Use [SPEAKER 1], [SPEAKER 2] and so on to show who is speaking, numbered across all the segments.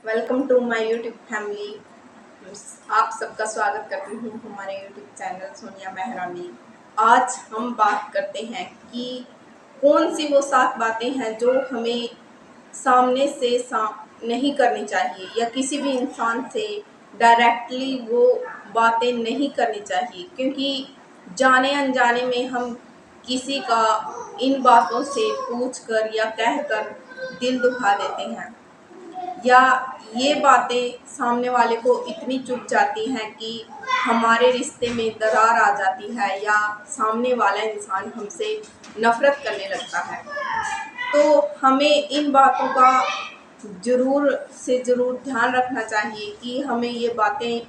[SPEAKER 1] Welcome to my YouTube family. आप सबका स्वागत करती हूँ हमारे यूट्यूब चैनल सोनिया मेहरा में। आज हम बात करते हैं कि कौन सी वो 7 बातें हैं जो हमें सामने से नहीं करनी चाहिए या किसी भी इंसान से डायरेक्टली वो बातें नहीं करनी चाहिए, क्योंकि जाने अनजाने में हम किसी का इन बातों से पूछकर या कहकर दिल दुखा देते हैं, या ये बातें सामने वाले को इतनी चुभ जाती हैं कि हमारे रिश्ते में दरार आ जाती है या सामने वाला इंसान हमसे नफरत करने लगता है। तो हमें इन बातों का ज़रूर से ज़रूर ध्यान रखना चाहिए कि हमें ये बातें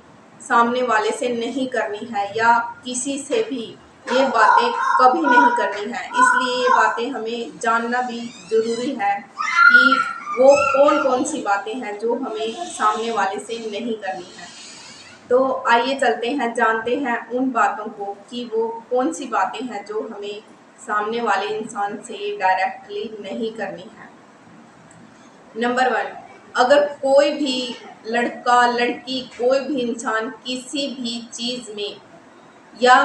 [SPEAKER 1] सामने वाले से नहीं करनी है या किसी से भी ये बातें कभी नहीं करनी है। इसलिए ये बातें हमें जानना भी ज़रूरी है कि वो कौन कौन सी बातें हैं जो हमें सामने वाले से नहीं करनी है। तो आइए चलते हैं, जानते हैं उन बातों को कि वो कौन सी बातें हैं जो हमें सामने वाले इंसान से डायरेक्टली नहीं करनी है। नंबर 1, अगर कोई भी लड़का लड़की कोई भी इंसान किसी भी चीज़ में या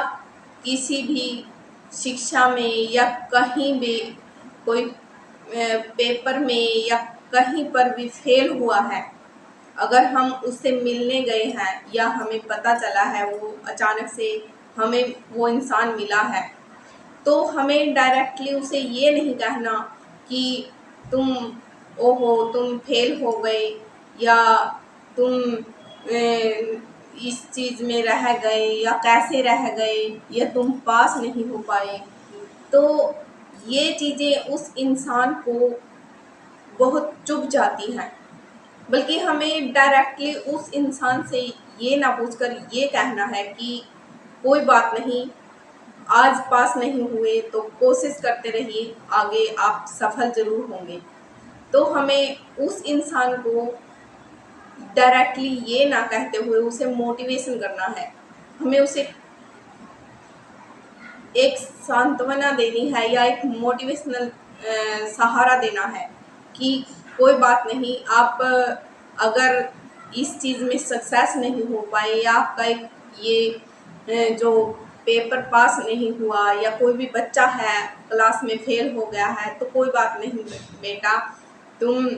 [SPEAKER 1] किसी भी शिक्षा में या कहीं भी कोई पेपर में या कहीं पर भी फेल हुआ है, अगर हम उससे मिलने गए हैं या हमें पता चला है वो अचानक से हमें वो इंसान मिला है, तो हमें डायरेक्टली उसे ये नहीं कहना कि तुम तुम फेल हो गए या तुम इस चीज़ में रह गए या कैसे रह गए या तुम पास नहीं हो पाए। तो ये चीज़ें उस इंसान को बहुत चुभ जाती हैं, बल्कि हमें डायरेक्टली उस इंसान से ये ना पूछकर ये कहना है कि कोई बात नहीं, आज पास नहीं हुए तो कोशिश करते रहिए, आगे आप सफल ज़रूर होंगे। तो हमें उस इंसान को डायरेक्टली ये ना कहते हुए उसे मोटिवेशन करना है। हमें उसे एक सांत्वना देनी है या एक मोटिवेशनल सहारा देना है कि कोई बात नहीं, आप अगर इस चीज़ में सक्सेस नहीं हो पाए या आपका एक ये जो पेपर पास नहीं हुआ या कोई भी बच्चा है क्लास में फेल हो गया है, तो कोई बात नहीं बेटा, तुम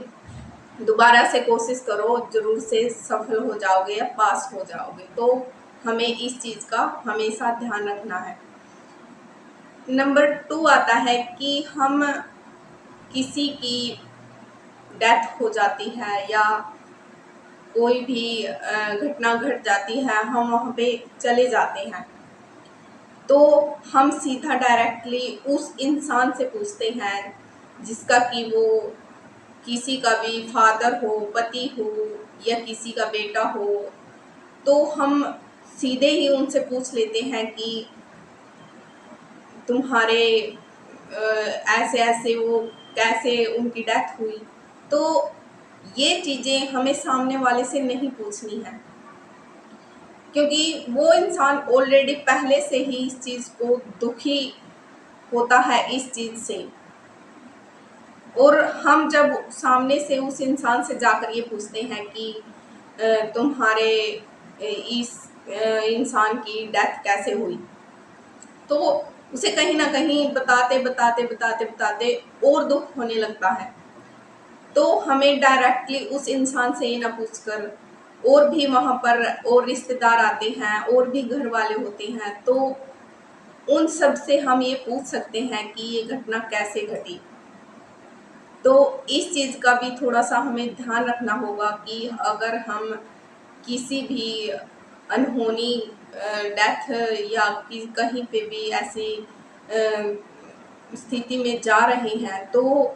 [SPEAKER 1] दोबारा से कोशिश करो, ज़रूर से सफल हो जाओगे या पास हो जाओगे। तो हमें इस चीज़ का हमेशा ध्यान रखना है। नंबर 2 आता है कि हम किसी की डेथ हो जाती है या कोई भी घटना घट जाती है, हम वहाँ पे चले जाते हैं, तो हम सीधा डायरेक्टली उस इंसान से पूछते हैं जिसका कि वो किसी का भी फादर हो, पति हो या किसी का बेटा हो, तो हम सीधे ही उनसे पूछ लेते हैं कि तुम्हारे ऐसे ऐसे वो कैसे उनकी डेथ हुई। तो ये चीज़ें हमें सामने वाले से नहीं पूछनी है, क्योंकि वो इंसान ऑलरेडी पहले से ही इस चीज़ को दुखी होता है इस चीज़ से। और हम जब सामने से उस इंसान से जाकर ये पूछते हैं कि तुम्हारे इस इंसान की डेथ कैसे हुई, तो उसे कहीं ना कहीं बताते बताते बताते बताते और दुख होने लगता है। तो हमें डायरेक्टली उस इंसान से ये ना पूछकर, और भी वहाँ पर और रिश्तेदार आते हैं और भी घर वाले होते हैं, तो उन सब से हम ये पूछ सकते हैं कि ये घटना कैसे घटी। तो इस चीज़ का भी थोड़ा सा हमें ध्यान रखना होगा कि अगर हम किसी भी अनहोनी डेथ या कहीं पे भी ऐसी स्थिति में जा रहे हैं, तो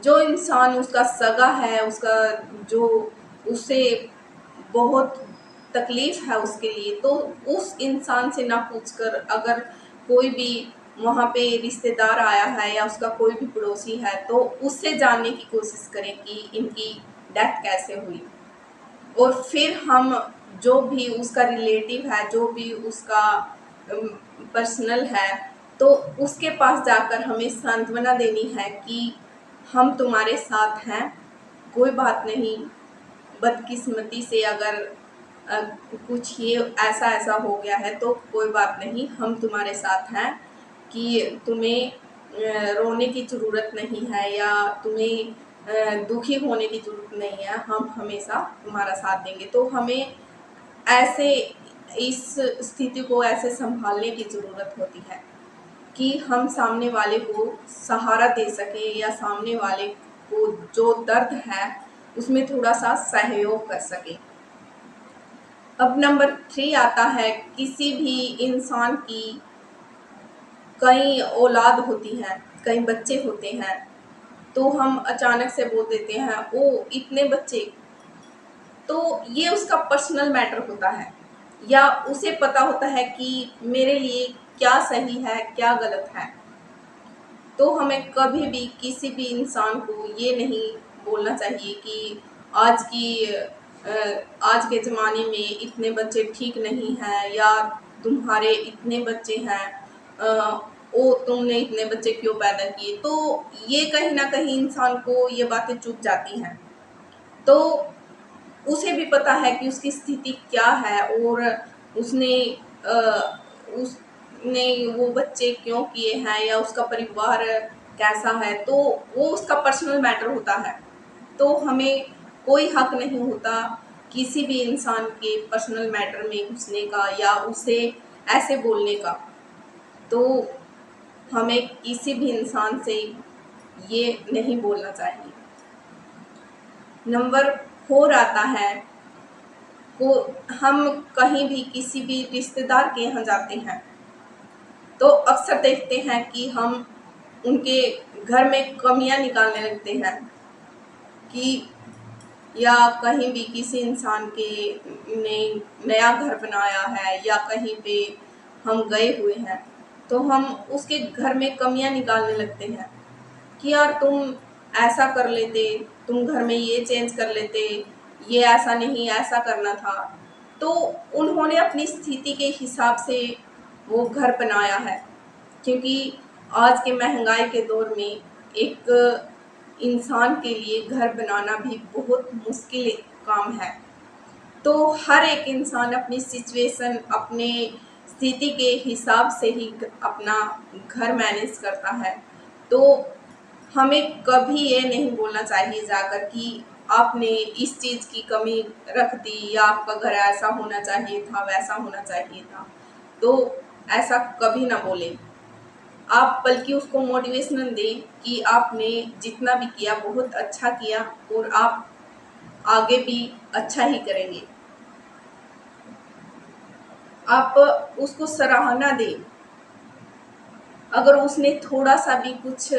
[SPEAKER 1] जो इंसान उसका सगा है, उसका जो उसे बहुत तकलीफ़ है उसके लिए, तो उस इंसान से ना पूछकर अगर कोई भी वहाँ पे रिश्तेदार आया है या उसका कोई भी पड़ोसी है, तो उससे जानने की कोशिश करें कि इनकी डेथ कैसे हुई। और फिर हम जो भी उसका रिलेटिव है, जो भी उसका पर्सनल है, तो उसके पास जाकर हमें सांत्वना देनी है कि हम तुम्हारे साथ हैं, कोई बात नहीं, बदकिस्मती से अगर कुछ ये ऐसा ऐसा हो गया है तो कोई बात नहीं, हम तुम्हारे साथ हैं कि तुम्हें रोने की ज़रूरत नहीं है या तुम्हें दुखी होने की ज़रूरत नहीं है, हम हमेशा तुम्हारा साथ देंगे। तो हमें ऐसे इस स्थिति को ऐसे संभालने की ज़रूरत होती है कि हम सामने वाले को सहारा दे सकें या सामने वाले को जो दर्द है उसमें थोड़ा सा सहयोग कर सकें। अब नंबर 3 आता है, किसी भी इंसान की कई औलाद होती हैं, कई बच्चे होते हैं, तो हम अचानक से बोल देते हैं ओ इतने बच्चे। तो ये उसका पर्सनल मैटर होता है या उसे पता होता है कि मेरे लिए क्या सही है क्या गलत है। तो हमें कभी भी किसी भी इंसान को ये नहीं बोलना चाहिए कि आज की आज के ज़माने में इतने बच्चे ठीक नहीं हैं या तुम्हारे इतने बच्चे हैं, ओ तुमने इतने बच्चे क्यों पैदा किए। तो ये कहीं ना कहीं इंसान को ये बातें चुभ जाती हैं। तो उसे भी पता है कि उसकी स्थिति क्या है और उसने उसने वो बच्चे क्यों किए हैं या उसका परिवार कैसा है, तो वो उसका पर्सनल मैटर होता है। तो हमें कोई हक नहीं होता किसी भी इंसान के पर्सनल मैटर में घुसने का या उसे ऐसे बोलने का। तो हमें किसी भी इंसान से ये नहीं बोलना चाहिए। नंबर 4 आता है, को हम कहीं भी किसी भी रिश्तेदार के यहाँ जाते हैं तो अक्सर देखते हैं कि हम उनके घर में कमियां निकालने लगते हैं कि या कहीं भी किसी इंसान के ने नया घर बनाया है या कहीं पे हम गए हुए हैं तो हम उसके घर में कमियां निकालने लगते हैं कि यार तुम ऐसा कर लेते, तुम घर में ये चेंज कर लेते, ये ऐसा नहीं ऐसा करना था। तो उन्होंने अपनी स्थिति के हिसाब से वो घर बनाया है, क्योंकि आज के महंगाई के दौर में एक इंसान के लिए घर बनाना भी बहुत मुश्किल काम है। तो हर एक इंसान अपनी सिचुएशन अपने स्थिति के हिसाब से ही अपना घर मैनेज करता है। तो हमें कभी ये नहीं बोलना चाहिए जाकर कि आपने इस चीज़ की कमी रख दी या आपका घर ऐसा होना चाहिए था वैसा होना चाहिए था। तो ऐसा कभी ना बोलें आप, बल्कि उसको मोटिवेशनल दें कि आपने जितना भी किया बहुत अच्छा किया और आप आगे भी अच्छा ही करेंगे। आप उसको सराहना दें, अगर उसने थोड़ा सा भी कुछ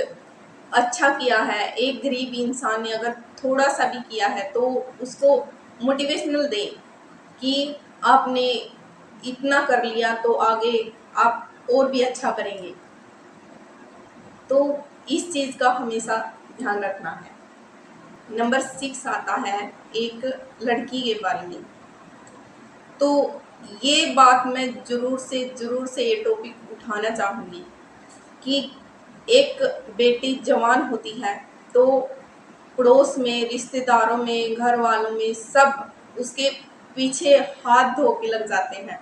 [SPEAKER 1] अच्छा किया है, एक गरीब इंसान ने अगर थोड़ा सा भी किया है तो उसको मोटिवेशनल दें कि आपने इतना कर लिया तो आगे आप और भी अच्छा करेंगे। तो इस चीज़ का हमेशा ध्यान रखना है। नंबर 6 आता है एक लड़की के बारे में। तो ये बात मैं ज़रूर से ये टॉपिक उठाना चाहूँगी कि एक बेटी जवान होती है तो पड़ोस में, रिश्तेदारों में, घर वालों में सब उसके पीछे हाथ धो के लग जाते हैं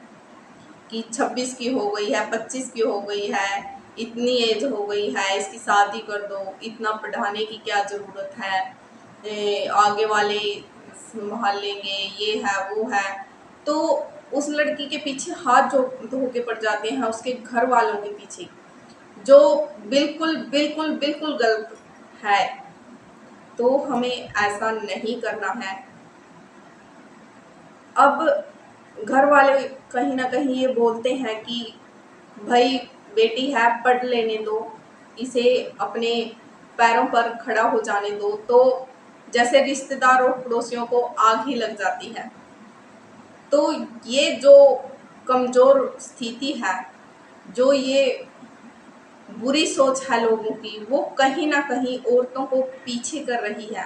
[SPEAKER 1] कि 26 की हो गई है, 25 की हो गई है, इतनी एज हो गई है, इसकी शादी कर दो, इतना पढ़ाने की क्या ज़रूरत है, आगे वाले संभाल लेंगे, ये है वो है। तो उस लड़की के पीछे हाथ जो धो के पड़ जाते हैं उसके घर वालों के पीछे, जो बिल्कुल बिल्कुल बिल्कुल गलत है। तो हमें ऐसा नहीं करना है। अब घर वाले कहीं ना कहीं ये बोलते हैं कि भाई बेटी है पढ़ लेने दो, इसे अपने पैरों पर खड़ा हो जाने दो। तो जैसे रिश्तेदार और पड़ोसियों को आग ही लग जाती है। तो ये जो कमज़ोर स्थिति है, जो ये बुरी सोच है लोगों की, वो कहीं ना कहीं औरतों को पीछे कर रही है।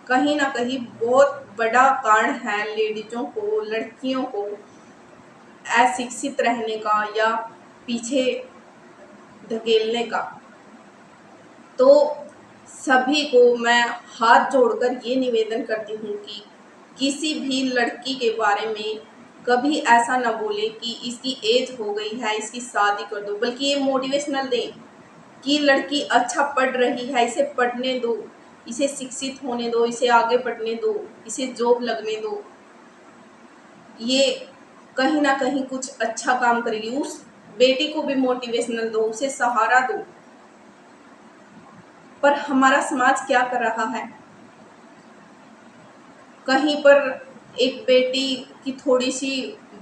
[SPEAKER 1] कहीं ना कहीं बहुत बड़ा कारण है लेडीज़ों को, लड़कियों को अशिक्षित रहने का या पीछे धकेलने का। तो सभी को मैं हाथ जोड़कर ये निवेदन करती हूँ किसी भी लड़की के बारे में कभी ऐसा ना बोले कि इसकी एज हो गई है, इसकी शादी कर दो, बल्कि ये मोटिवेशनल दें कि लड़की अच्छा पढ़ रही है, इसे पढ़ने दो, इसे शिक्षित होने दो, इसे आगे बढ़ने दो, इसे जॉब लगने दो, ये कहीं ना कहीं कुछ अच्छा काम करेगी। उस बेटी को भी मोटिवेशनल दो, उसे सहारा दो। पर हमारा समाज क्या कर रहा है, कहीं पर एक बेटी की थोड़ी सी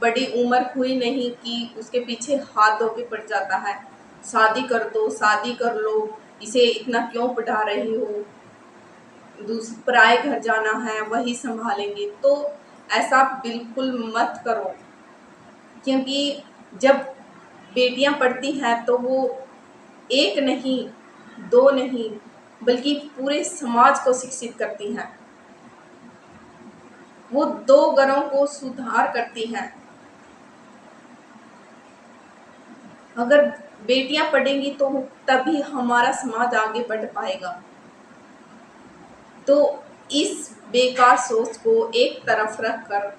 [SPEAKER 1] बड़ी उम्र हुई नहीं कि उसके पीछे हाथ धो के पड़ जाता है, शादी कर दो, शादी कर लो, इसे इतना क्यों पढ़ा रही हो, पराए घर जाना है, वही संभालेंगे। तो ऐसा बिल्कुल मत करो, क्योंकि जब बेटियां पढ़ती हैं तो वो एक नहीं, दो नहीं, बल्कि पूरे समाज को शिक्षित करती हैं। वो दो घरों को सुधार करती हैं। अगर बेटियां पढ़ेंगी तो तभी हमारा समाज आगे बढ़ पाएगा। तो इस बेकार सोच को एक तरफ रखकर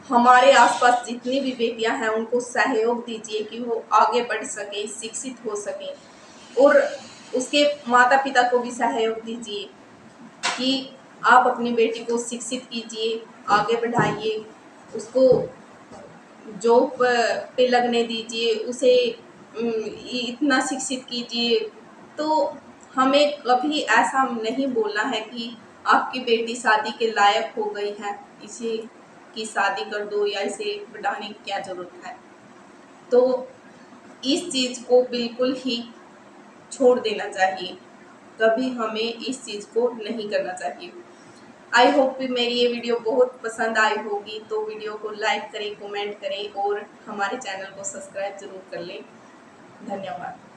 [SPEAKER 1] हमारे आसपास जितनी भी बेटियां हैं उनको सहयोग दीजिए कि वो आगे बढ़ सके, शिक्षित हो सके, और उसके माता पिता को भी सहयोग दीजिए कि आप अपनी बेटी को शिक्षित कीजिए, आगे बढ़ाइए, उसको जॉब पे लगने दीजिए, उसे इतना शिक्षित कीजिए। तो हमें कभी ऐसा नहीं बोलना है कि आपकी बेटी शादी के लायक हो गई है, इसे की शादी कर दो या इसे बढ़ाने की क्या ज़रूरत है। तो इस चीज़ को बिल्कुल ही छोड़ देना चाहिए, कभी हमें इस चीज़ को नहीं करना चाहिए। आई होप कि मेरी ये वीडियो बहुत पसंद आई होगी, तो वीडियो को लाइक करें, कमेंट करें और हमारे चैनल को सब्सक्राइब ज़रूर कर लें। धन्यवाद।